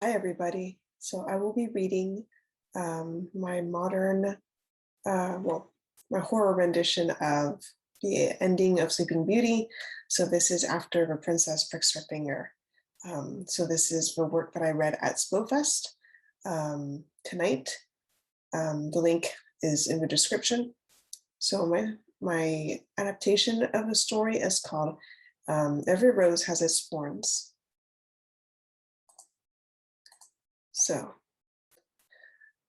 Hi, everybody. So I will be reading my my horror rendition of the ending of Sleeping Beauty. So this is after the princess pricks her finger. So this is the work that I read at Spofest tonight. The link is in the description. So my adaptation of the story is called Every Rose Has Its Thorns. So,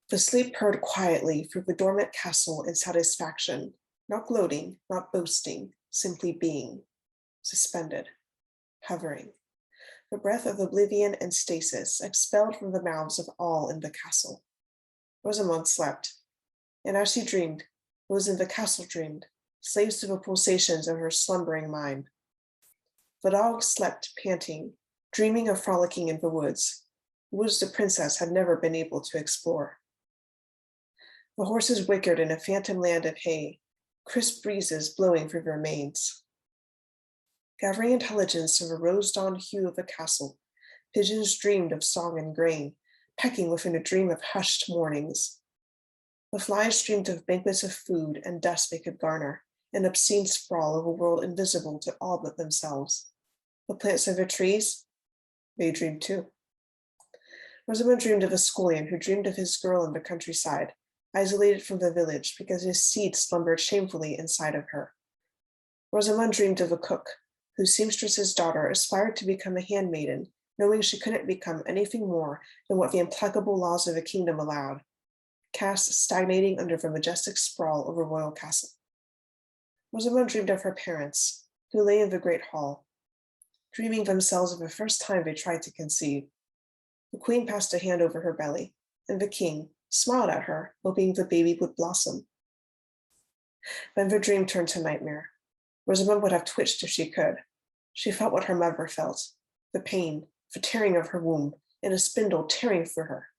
the sleep purred quietly through the dormant castle in satisfaction, not gloating, not boasting, simply being, suspended, hovering. The breath of oblivion and stasis expelled from the mouths of all in the castle. Rosamond slept, and as she dreamed, those in the castle dreamed, slaves to the pulsations of her slumbering mind. The dog slept, panting, dreaming of frolicking in the woods the princess had never been able to explore. The horses whickered in a phantom land of hay, crisp breezes blowing through their manes. Gathering intelligence of the rose-dawned hue of the castle, pigeons dreamed of song and grain, pecking within a dream of hushed mornings. The flies dreamed of banquets of food and dust they could garner, an obscene sprawl of a world invisible to all but themselves. The plants of the trees, they dreamed too. Rosamond dreamed of a scullion who dreamed of his girl in the countryside, isolated from the village because his seed slumbered shamefully inside of her. Rosamond dreamed of a cook whose seamstress's daughter aspired to become a handmaiden, knowing she couldn't become anything more than what the implacable laws of a kingdom allowed, cast stagnating under the majestic sprawl of a royal castle. Rosamond dreamed of her parents, who lay in the great hall, dreaming themselves of the first time they tried to conceive. The queen passed a hand over her belly, and the king smiled at her, hoping the baby would blossom. Then the dream turned to nightmare. Rosamond would have twitched if she could. She felt what her mother felt, the pain, the tearing of her womb, and a spindle tearing through her.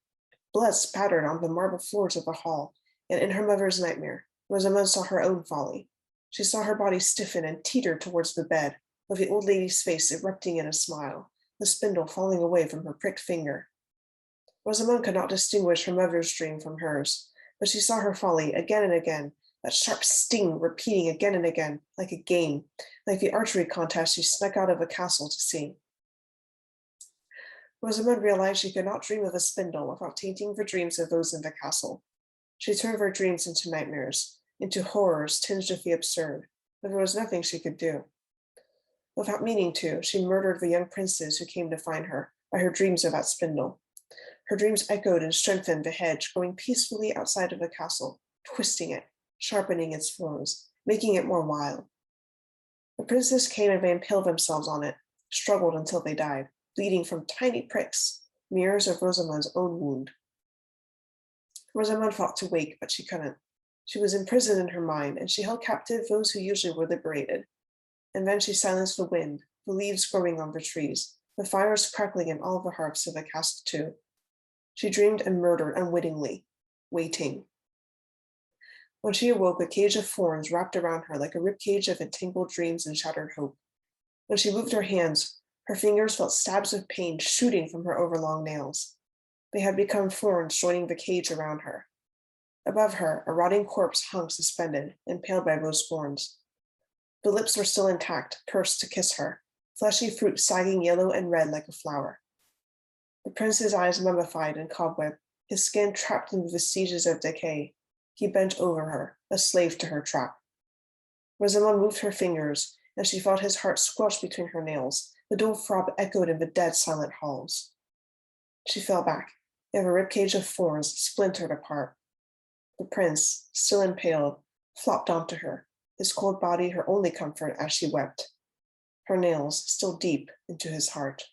Blood spattered on the marble floors of the hall, and in her mother's nightmare, Rosamond saw her own folly. She saw her body stiffen and teeter towards the bed, with the old lady's face erupting in a smile, the spindle falling away from her pricked finger. Rosamond could not distinguish her mother's dream from hers, but she saw her folly again and again, that sharp sting repeating again and again, like a game, like the archery contest she snuck out of a castle to see. Rosamond realized she could not dream of a spindle without tainting the dreams of those in the castle. She turned her dreams into nightmares, into horrors tinged with the absurd, but there was nothing she could do. Without meaning to, she murdered the young princes who came to find her by her dreams of that spindle. Her dreams echoed and strengthened the hedge, going peacefully outside of the castle, twisting it, sharpening its thorns, making it more wild. The princes came and they impaled themselves on it, struggled until they died, bleeding from tiny pricks, mirrors of Rosamond's own wound. Rosamond fought to wake, but she couldn't. She was imprisoned in her mind, and she held captive those who usually were liberated. And then she silenced the wind, the leaves growing on the trees, the fires crackling in all the hearths of the castle too. She dreamed and murdered unwittingly, waiting. When she awoke, a cage of thorns wrapped around her like a ribcage of entangled dreams and shattered hope. When she moved her hands, her fingers felt stabs of pain shooting from her overlong nails. They had become thorns joining the cage around her. Above her, a rotting corpse hung suspended, impaled by those thorns. The lips were still intact, pursed to kiss her, fleshy fruit sagging yellow and red like a flower. The prince's eyes mummified and cobwebbed, his skin trapped in the vestiges of decay. He bent over her, a slave to her trap. Rosamond moved her fingers, and she felt his heart squelch between her nails. The dull throb echoed in the dead, silent halls. She fell back, and the ribcage of thorns splintered apart. The prince, still impaled, flopped onto her, his cold body her only comfort as she wept, her nails still deep into his heart.